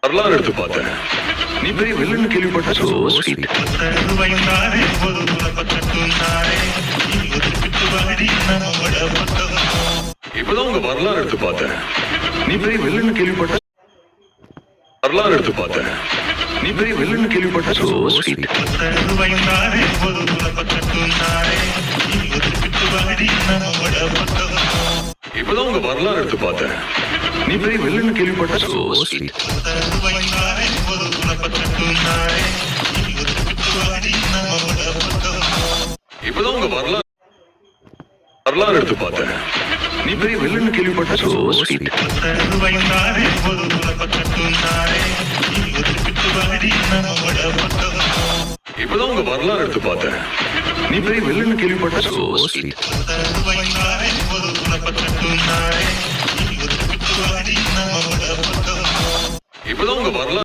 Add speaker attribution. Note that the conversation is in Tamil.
Speaker 1: வரலாறு எடுத்து பார்த்தேன். நீ பெரிய வில்லன்னு கேள்விப்பட்ட.
Speaker 2: So sweet.
Speaker 1: இப்பதான் உங்க வரலாறு எடுத்து பார்த்தேன். நீ பெரிய வில்லன்னு கேள்விப்பட்ட. வரலாறு எடுத்து பார்த்தேன். நீ பெரிய வில்லன்னு கேள்விப்பட்ட.
Speaker 2: So sweet.
Speaker 1: இப்பதான் உங்க வரலாறு எடுத்து பார்த்தேன். நீ பெரிய வில்லன்னு கேள்விப்பட்ட.
Speaker 2: So sweet.
Speaker 1: இப்பதான் உங்க வரலாறு எடுத்து பார்த்தேன். நீ பெரிய வில்லன்னு கேள்விப்பட்ட.
Speaker 2: So sweet.
Speaker 1: இப்பதான் உங்க வரலாறு எடுத்து பார்த்தேன். நீ பெரிய வில்லன்னு கேள்விப்பட்ட.
Speaker 2: So sweet.
Speaker 1: இப்பதான் உங்க வரலாறு